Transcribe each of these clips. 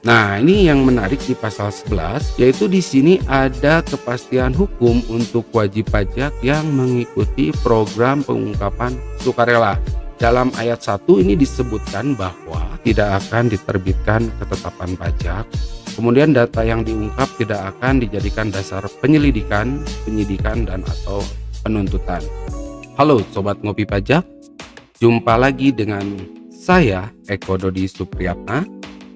Nah, ini yang menarik di pasal 11, yaitu di sini ada kepastian hukum untuk wajib pajak yang mengikuti program pengungkapan sukarela. Dalam ayat 1 ini disebutkan bahwa tidak akan diterbitkan ketetapan pajak. Kemudian data yang diungkap tidak akan dijadikan dasar penyelidikan, penyidikan, dan atau penuntutan. Halo Sobat Ngopi Pajak, jumpa lagi dengan saya Eko Dodi Supriyatna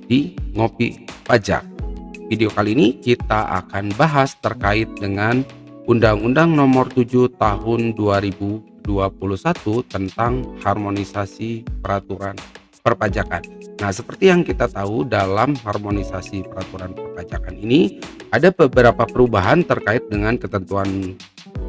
di Ngopi Pajak. Video kali ini kita akan bahas terkait dengan Undang-Undang Nomor 7 Tahun 2021 tentang harmonisasi peraturan perpajakan. Nah, seperti yang kita tahu, dalam harmonisasi peraturan perpajakan ini ada beberapa perubahan terkait dengan ketentuan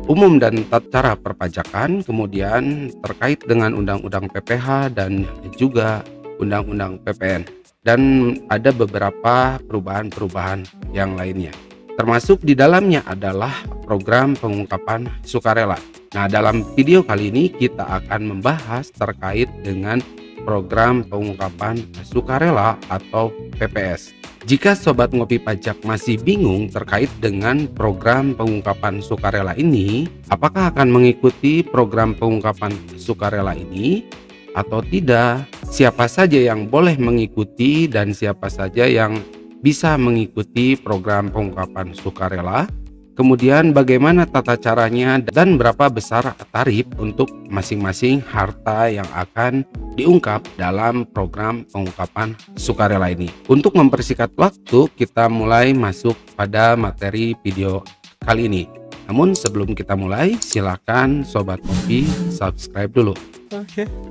umum dan tata cara perpajakan, kemudian terkait dengan Undang-Undang PPH dan juga Undang-Undang PPN. Dan ada beberapa perubahan-perubahan yang lainnya. Termasuk di dalamnya adalah program pengungkapan sukarela. Nah, dalam video kali ini kita akan membahas terkait dengan program pengungkapan sukarela atau PPS. Jika Sobat Ngopi Pajak masih bingung terkait dengan program pengungkapan sukarela ini, apakah akan mengikuti program pengungkapan sukarela ini atau tidak, siapa saja yang boleh mengikuti dan siapa saja yang bisa mengikuti program pengungkapan sukarela, kemudian bagaimana tata caranya dan berapa besar tarif untuk masing-masing harta yang akan diungkap dalam program pengungkapan sukarela ini. Untuk mempersingkat waktu, kita mulai masuk pada materi video kali ini. Namun sebelum kita mulai, silakan Sobat Ngopi subscribe dulu.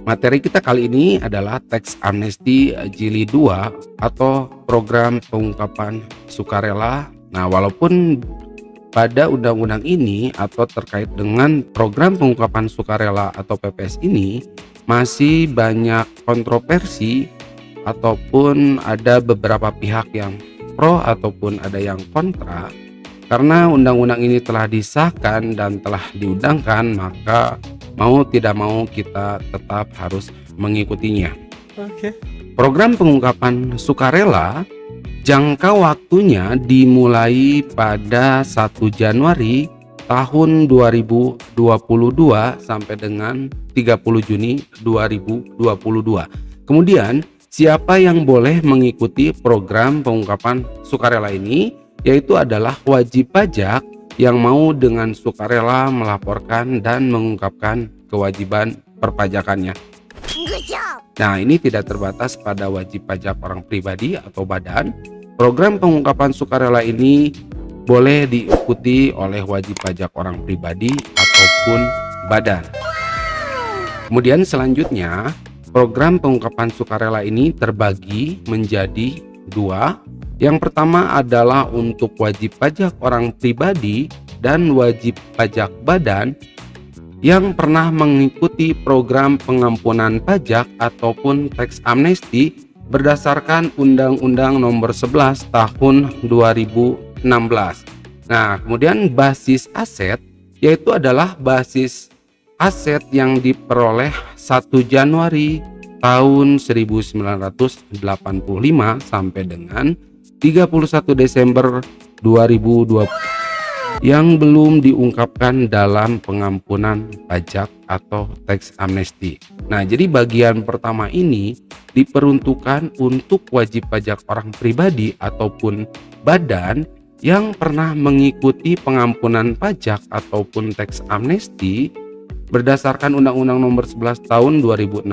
Materi kita kali ini adalah Tax Amnesty Jilid 2 atau program pengungkapan sukarela. Nah, walaupun pada undang-undang ini atau terkait dengan program pengungkapan sukarela atau PPS ini masih banyak kontroversi ataupun ada beberapa pihak yang pro ataupun ada yang kontra. Karena undang-undang ini telah disahkan dan telah diundangkan, maka mau tidak mau kita tetap harus mengikutinya. Program pengungkapan sukarela jangka waktunya dimulai pada 1 Januari tahun 2022 sampai dengan 30 Juni 2022. Kemudian siapa yang boleh mengikuti program pengungkapan sukarela ini, yaitu adalah wajib pajak yang mau dengan sukarela melaporkan dan mengungkapkan kewajiban perpajakannya. Nah, ini tidak terbatas pada wajib pajak orang pribadi atau badan. Program pengungkapan sukarela ini boleh diikuti oleh wajib pajak orang pribadi ataupun badan. Kemudian selanjutnya, program pengungkapan sukarela ini terbagi menjadi dua. Yang pertama adalah untuk wajib pajak orang pribadi dan wajib pajak badan yang pernah mengikuti program pengampunan pajak ataupun tax amnesty berdasarkan Undang-Undang Nomor 11 Tahun 2016. Nah, kemudian basis aset yaitu adalah basis aset yang diperoleh 1 Januari tahun 1985 sampai dengan 31 Desember 2020 yang belum diungkapkan dalam pengampunan pajak atau tax amnesty. Nah, jadi bagian pertama ini diperuntukkan untuk wajib pajak orang pribadi ataupun badan yang pernah mengikuti pengampunan pajak ataupun tax amnesty berdasarkan Undang-Undang Nomor 11 Tahun 2016,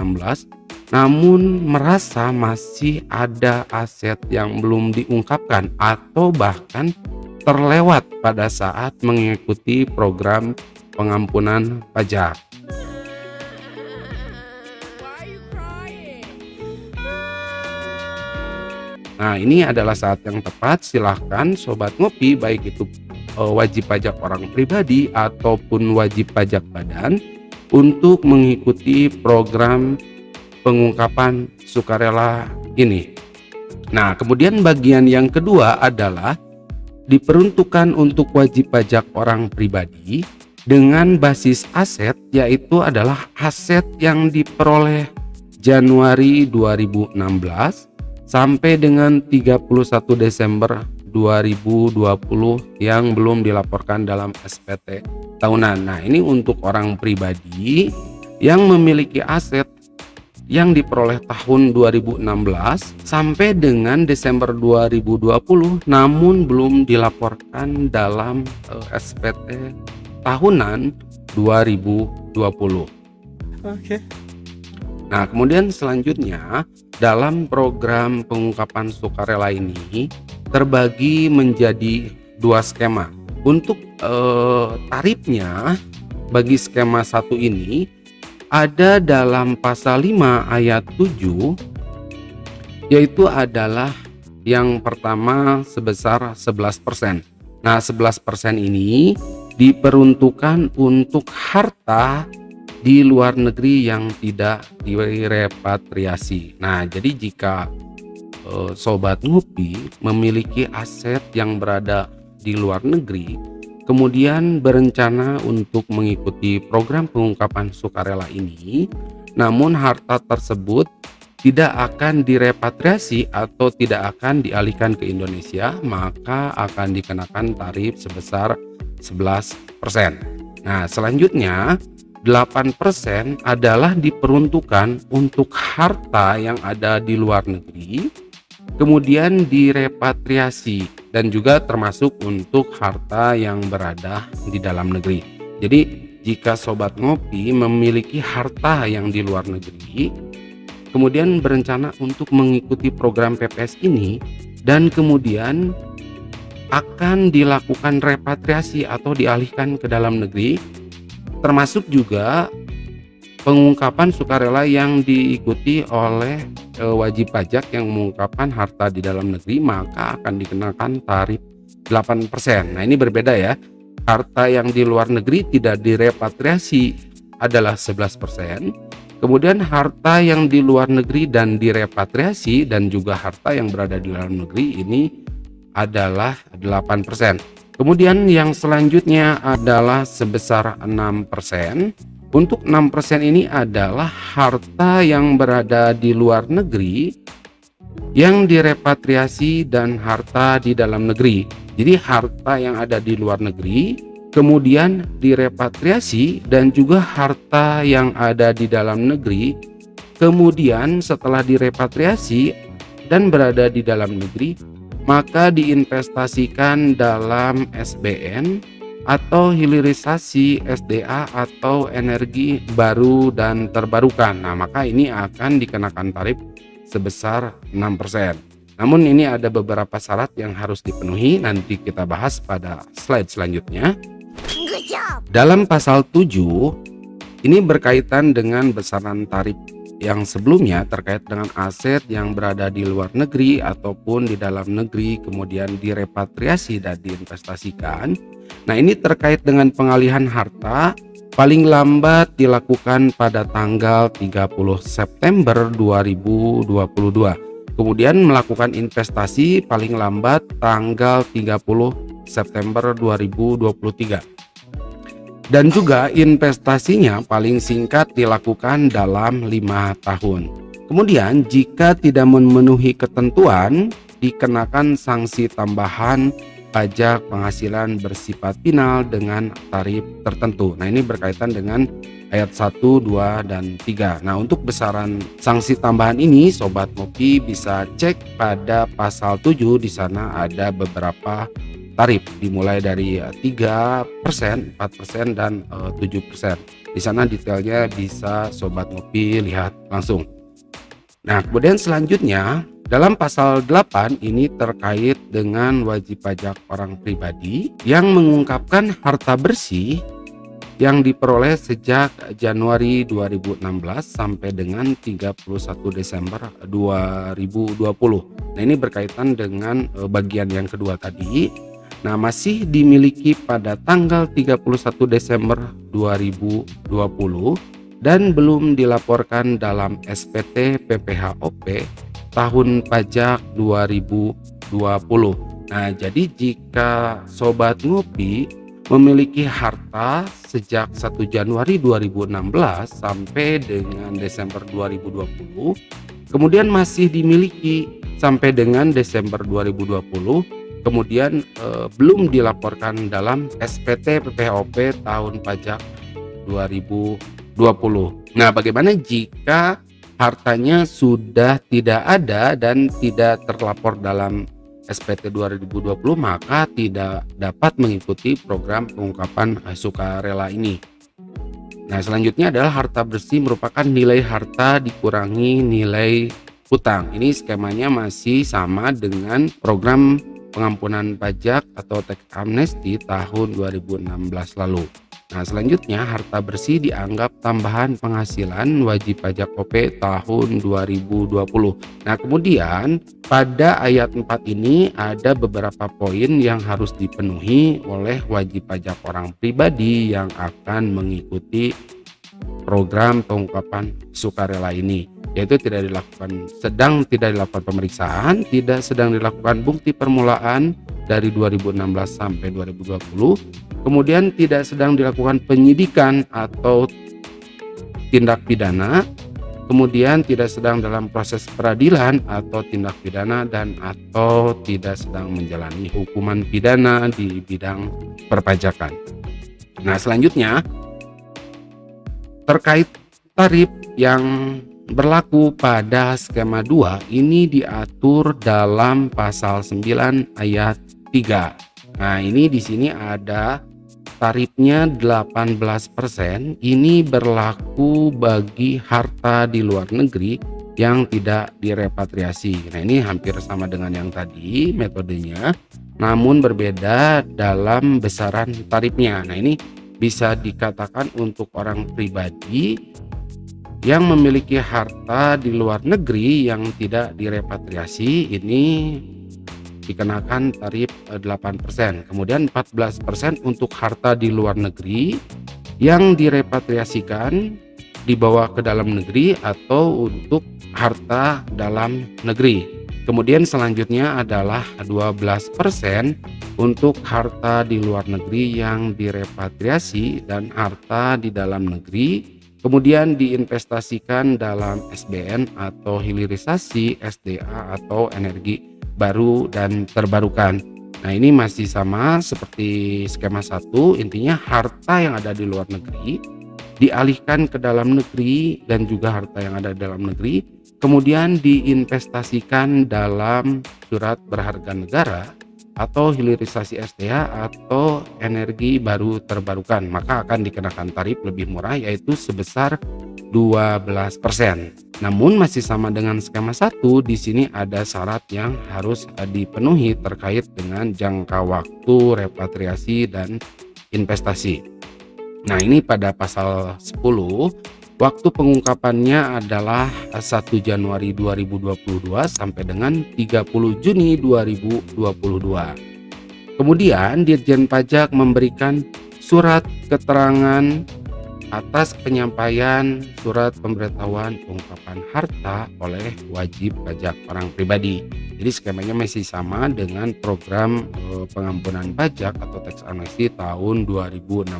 namun merasa masih ada aset yang belum diungkapkan atau bahkan terlewat pada saat mengikuti program pengampunan pajak. Nah, ini adalah saat yang tepat. Silahkan Sobat Ngopi, baik itu wajib pajak orang pribadi ataupun wajib pajak badan, untuk mengikuti program pengungkapan sukarela ini. Nah, kemudian bagian yang kedua adalah diperuntukkan untuk wajib pajak orang pribadi dengan basis aset, yaitu adalah aset yang diperoleh Januari 2016 sampai dengan 31 Desember 2020 yang belum dilaporkan dalam SPT tahunan. Nah, ini untuk orang pribadi yang memiliki aset yang diperoleh tahun 2016 sampai dengan Desember 2020 namun belum dilaporkan dalam SPT tahunan 2020. Oke. Nah, kemudian selanjutnya dalam program pengungkapan sukarela ini terbagi menjadi 2 skema. Untuk tarifnya bagi skema 1 ini ada dalam pasal 5 ayat 7, yaitu adalah yang pertama sebesar 11%. Nah, 11% ini diperuntukkan untuk harta di luar negeri yang tidak direpatriasi. Nah, jadi jika Sobat Ngopi memiliki aset yang berada di luar negeri, kemudian berencana untuk mengikuti program pengungkapan sukarela ini, namun harta tersebut tidak akan direpatriasi atau tidak akan dialihkan ke Indonesia, maka akan dikenakan tarif sebesar 11%. Nah, selanjutnya 8% adalah diperuntukkan untuk harta yang ada di luar negeri, kemudian direpatriasi, dan juga termasuk untuk harta yang berada di dalam negeri. Jadi jika Sobat Ngopi memiliki harta yang di luar negeri, kemudian berencana untuk mengikuti program PPS ini, dan kemudian akan dilakukan repatriasi atau dialihkan ke dalam negeri, termasuk juga pengungkapan sukarela yang diikuti oleh wajib pajak yang mengungkapkan harta di dalam negeri, maka akan dikenakan tarif 8%. Nah, ini berbeda ya. Harta yang di luar negeri tidak direpatriasi adalah 11%. Kemudian harta yang di luar negeri dan direpatriasi dan juga harta yang berada di dalam negeri ini adalah 8%. Kemudian yang selanjutnya adalah sebesar 6%. Untuk 6% ini adalah harta yang berada di luar negeri yang direpatriasi dan harta di dalam negeri. Jadi harta yang ada di luar negeri kemudian direpatriasi, dan juga harta yang ada di dalam negeri kemudian setelah direpatriasi dan berada di dalam negeri maka diinvestasikan dalam SBN atau hilirisasi SDA atau energi baru dan terbarukan. Nah, maka ini akan dikenakan tarif sebesar 6%. Namun ini ada beberapa syarat yang harus dipenuhi, nanti kita bahas pada slide selanjutnya. Dalam pasal 7 ini berkaitan dengan besaran tarif yang sebelumnya terkait dengan aset yang berada di luar negeri ataupun di dalam negeri kemudian direpatriasi dan diinvestasikan. Nah, ini terkait dengan pengalihan harta paling lambat dilakukan pada tanggal 30 September 2022. Kemudian melakukan investasi paling lambat tanggal 30 September 2023. Dan juga investasinya paling singkat dilakukan dalam 5 tahun. Kemudian jika tidak memenuhi ketentuan, dikenakan sanksi tambahan pajak penghasilan bersifat final dengan tarif tertentu. Nah, ini berkaitan dengan ayat 1, 2, dan 3. Nah, untuk besaran sanksi tambahan ini Sobat Ngopi bisa cek pada pasal 7. Di sana ada beberapa tarif dimulai dari 3%, 4%, dan 7%. Di sana detailnya bisa Sobat Ngopi lihat langsung. Nah, kemudian selanjutnya dalam pasal 8 ini terkait dengan wajib pajak orang pribadi yang mengungkapkan harta bersih yang diperoleh sejak Januari 2016 sampai dengan 31 Desember 2020. Nah, ini berkaitan dengan bagian yang kedua tadi. Nah, masih dimiliki pada tanggal 31 Desember 2020 dan belum dilaporkan dalam SPT PPHOP tahun pajak 2020. Nah, jadi jika Sobat Ngopi memiliki harta sejak 1 Januari 2016 sampai dengan Desember 2020, kemudian masih dimiliki sampai dengan Desember 2020, kemudian belum dilaporkan dalam SPT PPOP tahun pajak 2020. Nah, bagaimana jika hartanya sudah tidak ada dan tidak terlapor dalam SPT 2020, maka tidak dapat mengikuti program pengungkapan sukarela ini. Nah, selanjutnya adalah harta bersih merupakan nilai harta dikurangi nilai hutang. Ini skemanya masih sama dengan program pengampunan pajak atau tax amnesty tahun 2016 lalu. Nah, selanjutnya harta bersih dianggap tambahan penghasilan wajib pajak OP tahun 2020. Nah, kemudian pada ayat 4 ini ada beberapa poin yang harus dipenuhi oleh wajib pajak orang pribadi yang akan mengikuti program pengungkapan sukarela ini, yaitu tidak dilakukan pemeriksaan, tidak sedang dilakukan bukti permulaan dari 2016 sampai 2020, kemudian tidak sedang dilakukan penyidikan atau tindak pidana, kemudian tidak sedang dalam proses peradilan atau tindak pidana, dan atau tidak sedang menjalani hukuman pidana di bidang perpajakan. Nah, selanjutnya terkait tarif yang berlaku pada skema 2 ini diatur dalam pasal 9 ayat 3. Nah, ini di sini ada tarifnya 18%. Ini berlaku bagi harta di luar negeri yang tidak direpatriasi. Nah, ini hampir sama dengan yang tadi metodenya, namun berbeda dalam besaran tarifnya. Nah, ini bisa dikatakan untuk orang pribadi yang memiliki harta di luar negeri yang tidak direpatriasi, ini dikenakan tarif 8%. Kemudian 14% untuk harta di luar negeri yang direpatriasikan dibawa ke dalam negeri atau untuk harta dalam negeri. Kemudian selanjutnya adalah 12% untuk harta di luar negeri yang direpatriasi dan harta di dalam negeri kemudian diinvestasikan dalam SBN atau hilirisasi, SDA atau energi baru dan terbarukan. Nah, ini masih sama seperti skema 1, intinya harta yang ada di luar negeri dialihkan ke dalam negeri dan juga harta yang ada di dalam negeri kemudian diinvestasikan dalam surat berharga negara atau hilirisasi SDA atau energi baru terbarukan, maka akan dikenakan tarif lebih murah yaitu sebesar 12%. Namun masih sama dengan skema 1, di sini ada syarat yang harus dipenuhi terkait dengan jangka waktu repatriasi dan investasi. Nah, ini pada pasal 10, waktu pengungkapannya adalah 1 Januari 2022 sampai dengan 30 Juni 2022. Kemudian Dirjen Pajak memberikan surat keterangan atas penyampaian surat pemberitahuan pengungkapan harta oleh wajib pajak orang pribadi. Jadi skemanya masih sama dengan program pengampunan pajak atau tax amnesty tahun 2016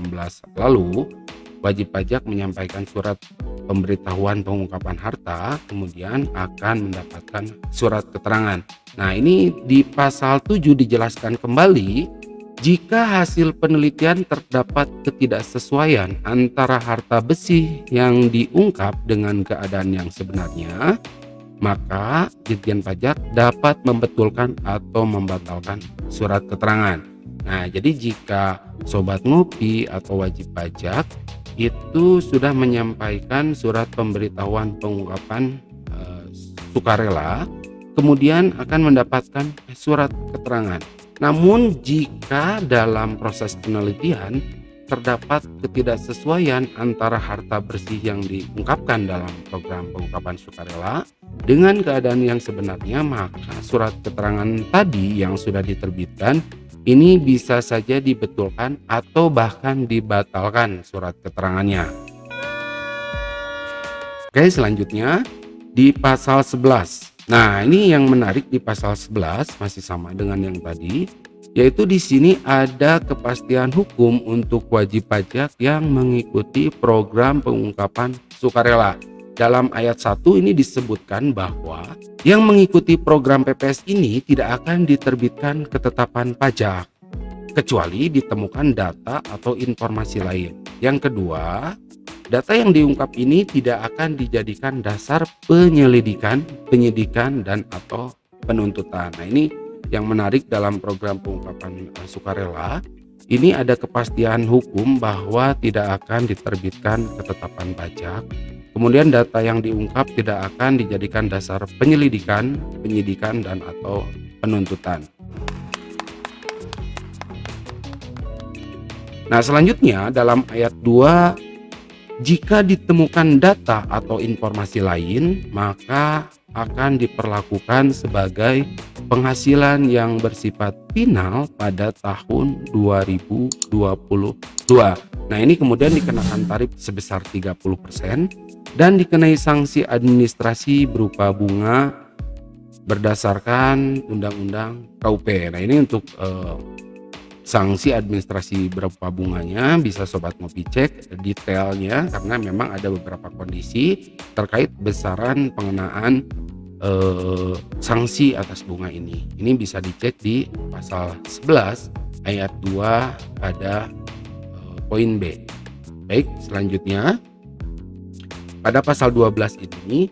lalu. Wajib pajak menyampaikan surat pemberitahuan pengungkapan harta, kemudian akan mendapatkan surat keterangan. Nah, ini di pasal 7 dijelaskan kembali, jika hasil penelitian terdapat ketidaksesuaian antara harta besi yang diungkap dengan keadaan yang sebenarnya, maka Ditjen Pajak dapat membetulkan atau membatalkan surat keterangan. Nah, jadi jika Sobat Ngopi atau wajib pajak itu sudah menyampaikan surat pemberitahuan pengungkapan sukarela, kemudian akan mendapatkan surat keterangan. Namun jika dalam proses penelitian terdapat ketidaksesuaian antara harta bersih yang diungkapkan dalam program pengungkapan sukarela dengan keadaan yang sebenarnya, maka surat keterangan tadi yang sudah diterbitkan ini bisa saja dibetulkan atau bahkan dibatalkan surat keterangannya. Oke, selanjutnya di pasal 11. Nah, ini yang menarik di pasal 11 masih sama dengan yang tadi, yaitu di sini ada kepastian hukum untuk wajib pajak yang mengikuti program pengungkapan sukarela. dalam ayat 1 ini disebutkan bahwa yang mengikuti program PPS ini tidak akan diterbitkan ketetapan pajak kecuali ditemukan data atau informasi lain. Yang kedua, data yang diungkap ini tidak akan dijadikan dasar penyelidikan, penyidikan, dan atau penuntutan. Nah, ini yang menarik dalam program pengungkapan sukarela. Ini ada kepastian hukum bahwa tidak akan diterbitkan ketetapan pajak. Kemudian data yang diungkap tidak akan dijadikan dasar penyelidikan, penyidikan, dan atau penuntutan. Nah, selanjutnya dalam ayat 2, jika ditemukan data atau informasi lain, maka akan diperlakukan sebagai penghasilan yang bersifat final pada tahun 2022. Nah, ini kemudian dikenakan tarif sebesar 30% dan dikenai sanksi administrasi berupa bunga berdasarkan Undang-Undang KUP. Nah, ini untuk sanksi administrasi berupa bunganya bisa Sobat Ngopi cek detailnya, karena memang ada beberapa kondisi terkait besaran pengenaan sanksi atas bunga ini. Ini bisa dicek di pasal 11 ayat 2 pada poin B. Baik, selanjutnya pada pasal 12 ini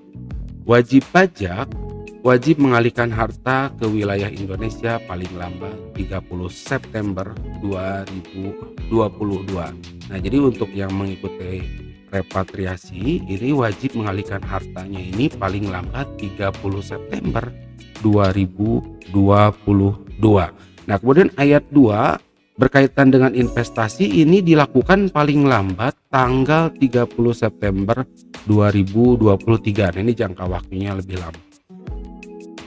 wajib pajak wajib mengalihkan harta ke wilayah Indonesia paling lambat 30 September 2022. Nah, jadi untuk yang mengikuti repatriasi ini wajib mengalihkan hartanya ini paling lambat 30 September 2022. Nah, kemudian ayat 2 berkaitan dengan investasi ini dilakukan paling lambat tanggal 30 September 2023. Nah, ini jangka waktunya lebih lama.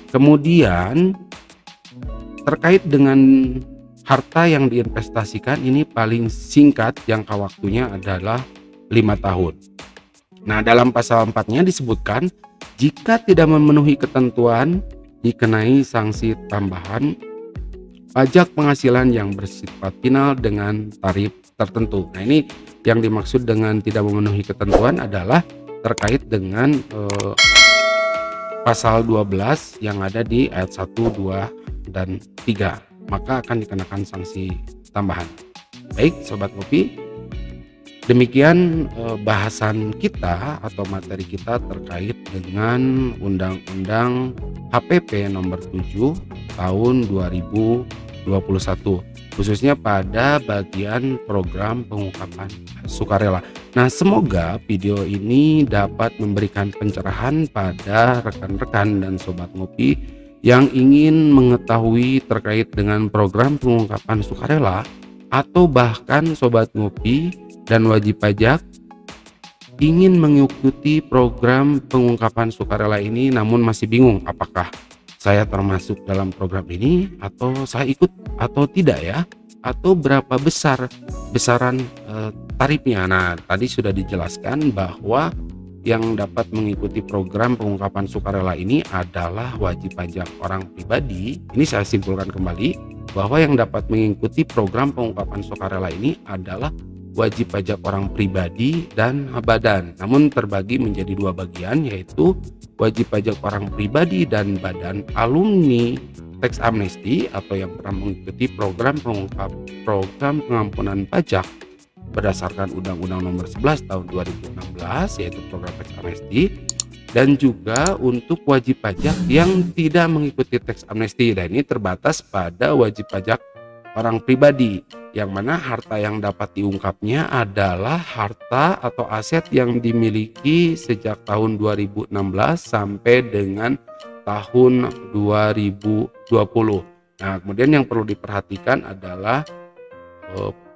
Kemudian terkait dengan harta yang diinvestasikan ini paling singkat jangka waktunya adalah 5 tahun. Nah, dalam pasal 4-nya disebutkan jika tidak memenuhi ketentuan dikenai sanksi tambahan pajak penghasilan yang bersifat final dengan tarif tertentu. Nah, ini yang dimaksud dengan tidak memenuhi ketentuan adalah terkait dengan pasal 12 yang ada di ayat 1, 2, dan 3, maka akan dikenakan sanksi tambahan. Baik Sobat Ngopi, demikian bahasan kita atau materi kita terkait dengan Undang-Undang HPP nomor 7 tahun 2021, khususnya pada bagian program pengungkapan sukarela. Nah, semoga video ini dapat memberikan pencerahan pada rekan-rekan dan Sobat Ngopi yang ingin mengetahui terkait dengan program pengungkapan sukarela, atau bahkan Sobat Ngopi dan wajib pajak ingin mengikuti program pengungkapan sukarela ini namun masih bingung apakah saya termasuk dalam program ini atau saya ikut atau tidak ya, atau berapa besar besaran tarifnya. Nah, tadi sudah dijelaskan bahwa yang dapat mengikuti program pengungkapan sukarela ini adalah wajib pajak orang pribadi. Ini saya simpulkan kembali bahwa yang dapat mengikuti program pengungkapan sukarela ini adalah wajib pajak orang pribadi dan badan, namun terbagi menjadi 2 bagian, yaitu wajib pajak orang pribadi dan badan alumni teks amnesti atau yang pernah mengikuti program pengampunan pajak berdasarkan Undang-Undang Nomor 11 Tahun 2016, yaitu program teks amnesti, dan juga untuk wajib pajak yang tidak mengikuti teks amnesti. Dan ini terbatas pada wajib pajak orang pribadi, yang mana harta yang dapat diungkapnya adalah harta atau aset yang dimiliki sejak tahun 2016 sampai dengan tahun 2020. Nah, kemudian yang perlu diperhatikan adalah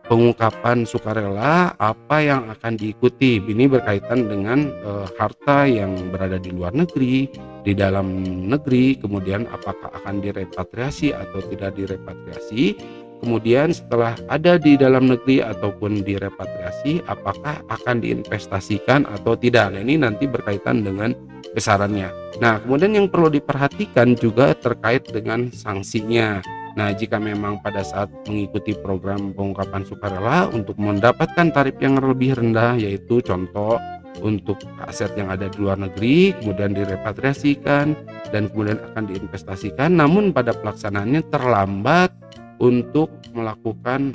pengungkapan sukarela apa yang akan diikuti. Ini berkaitan dengan harta yang berada di luar negeri, di dalam negeri, kemudian apakah akan direpatriasi atau tidak direpatriasi. Kemudian setelah ada di dalam negeri ataupun direpatriasi, apakah akan diinvestasikan atau tidak. Nah, ini nanti berkaitan dengan besarannya. Nah, kemudian yang perlu diperhatikan juga terkait dengan sanksinya. Nah, jika memang pada saat mengikuti program pengungkapan sukarela untuk mendapatkan tarif yang lebih rendah, yaitu contoh untuk aset yang ada di luar negeri, kemudian direpatriasikan dan kemudian akan diinvestasikan, namun pada pelaksanaannya terlambat untuk melakukan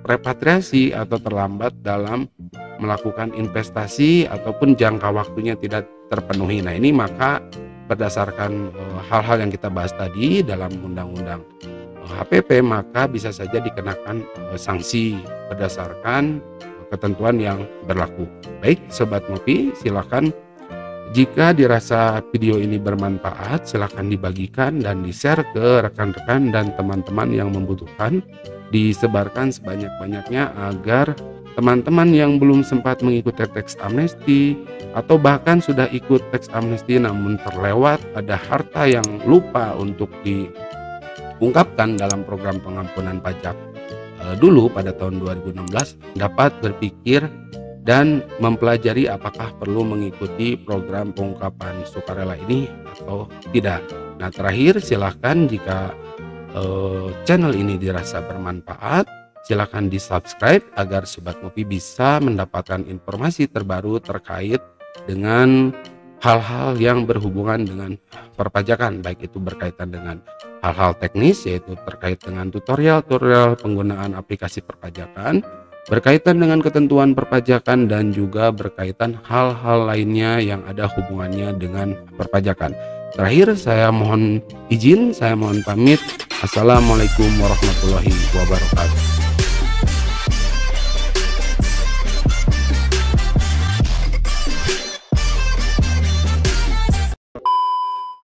repatriasi atau terlambat dalam melakukan investasi ataupun jangka waktunya tidak terpenuhi. Nah, ini maka berdasarkan hal-hal yang kita bahas tadi dalam undang-undang HPP, maka bisa saja dikenakan sanksi berdasarkan ketentuan yang berlaku. Baik Sobat Ngopi, silakan jika dirasa video ini bermanfaat, silakan dibagikan dan di-share ke rekan-rekan dan teman-teman yang membutuhkan. Disebarkan sebanyak-banyaknya agar teman-teman yang belum sempat mengikuti teks amnesti atau bahkan sudah ikut teks amnesti namun terlewat, ada harta yang lupa untuk diungkapkan dalam program pengampunan pajak dulu pada tahun 2016, dapat berpikir dan mempelajari apakah perlu mengikuti program pengungkapan sukarela ini atau tidak. Nah, terakhir silahkan jika channel ini dirasa bermanfaat, silahkan di subscribe agar Sobat Ngopi bisa mendapatkan informasi terbaru terkait dengan hal-hal yang berhubungan dengan perpajakan, baik itu berkaitan dengan hal-hal teknis yaitu terkait dengan tutorial penggunaan aplikasi perpajakan, berkaitan dengan ketentuan perpajakan, dan juga berkaitan hal-hal lainnya yang ada hubungannya dengan perpajakan. Terakhir saya mohon izin, saya mohon pamit. Assalamualaikum warahmatullahi wabarakatuh.